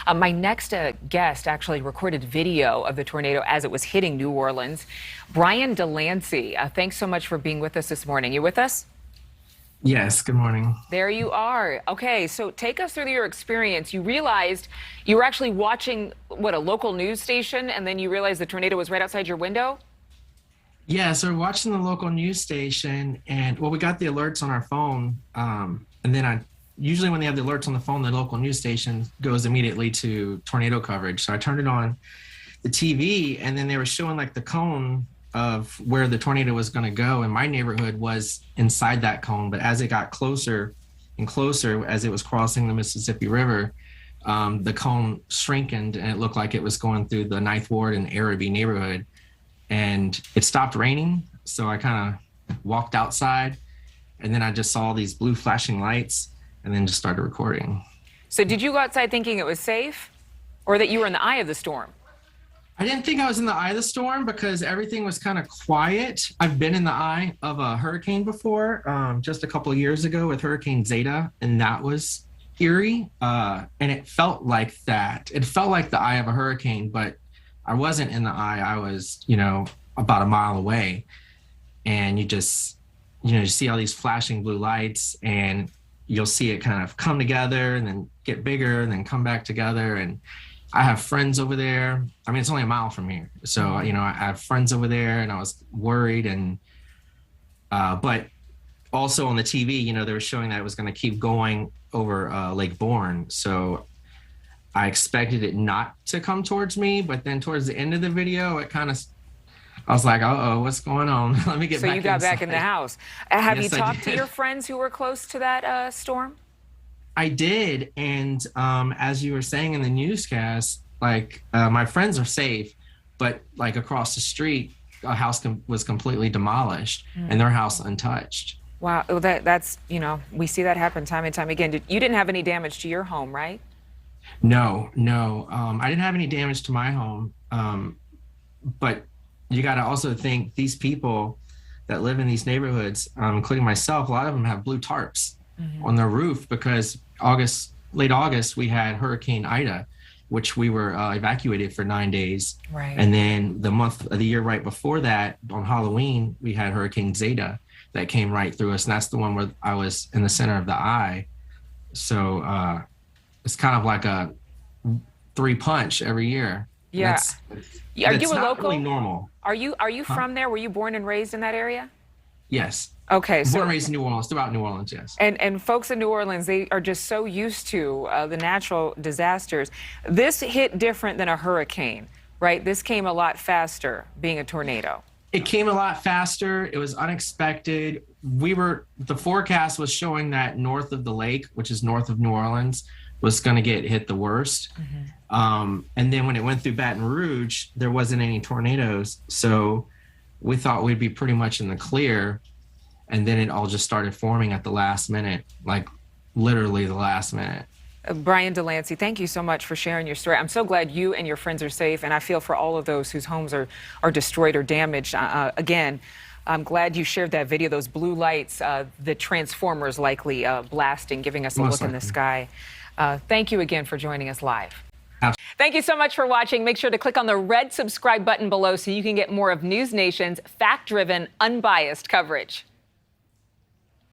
My next guest actually recorded video of the tornado as it was hitting New Orleans. Brian DeLancey, thanks so much for being with us this morning. You with us? Yes, good morning. There you are. Okay, so take us through your experience. You realized you were actually watching, what, a local news station, and then you realized the tornado was right outside your window? Yeah, so we're watching the local news station, and well, we got the alerts on our phone, and then usually when they have the alerts on the phone, the local news station goes immediately to tornado coverage. So I turned it on the TV, and then they were showing like the cone of where the tornado was going to go, and my neighborhood was inside that cone. But as it got closer and closer, as it was crossing the Mississippi River, the cone shrinkened, and it looked like it was going through the Ninth Ward and Araby neighborhood. And it stopped raining, so I kind of walked outside, and then I just saw these blue flashing lights, and then just started recording. So did you go outside thinking it was safe, or that you were in the eye of the storm? I didn't think I was in the eye of the storm because everything was kind of quiet. I've been in the eye of a hurricane before, just a couple of years ago with Hurricane Zeta, and that was eerie. And it felt like that. It felt like the eye of a hurricane, but I wasn't in the eye. I was, about a mile away. And you just, you see all these flashing blue lights, and you'll see it kind of come together and then get bigger and then come back together. And I have friends over there. I mean, it's only a mile from here. So, I have friends over there, and I was worried. And, but also on the TV, they were showing that it was going to keep going over Lake Bourne. So I expected it not to come towards me, but then towards the end of the video, I was like, uh-oh, what's going on? Let me get back inside. So you got back in the house. Have Yes, you I talked to did. your friends who were close to that storm? I did. And as you were saying in the newscast, my friends are safe, but like across the street, a house was completely demolished and their house untouched. Wow, well, that's, we see that happen time and time again. You didn't have any damage to your home, right? No. I didn't have any damage to my home. But you got to also think these people that live in these neighborhoods, including myself, a lot of them have blue tarps on their roof because late August, we had Hurricane Ida, which we were evacuated for 9 days. Right. And then the year right before that, on Halloween, we had Hurricane Zeta that came right through us. And that's the one where I was in the center of the eye. So it's kind of like a 3-punch every year. Yeah. Are you a local? Really normal. Are you from there? Were you born and raised in that area? Yes. Okay. Born and raised in New Orleans, throughout New Orleans, yes. And folks in New Orleans, they are just so used to the natural disasters. This hit different than a hurricane, right? This came a lot faster, being a tornado. It came a lot faster. It was unexpected. The forecast was showing that north of the lake, which is north of New Orleans, was going to get hit the worst. And then when it went through Baton Rouge, there wasn't any tornadoes. So we thought we'd be pretty much in the clear. And then it all just started forming at the last minute, like literally the last minute. Brian DeLancey, thank you so much for sharing your story. I'm so glad you and your friends are safe, and I feel for all of those whose homes are destroyed or damaged. Again, I'm glad you shared that video, those blue lights, the transformers likely blasting, giving us a look in the sky. Thank you again for joining us live. Thank you so much for watching. Make sure to click on the red subscribe button below so you can get more of NewsNation's fact-driven, unbiased coverage.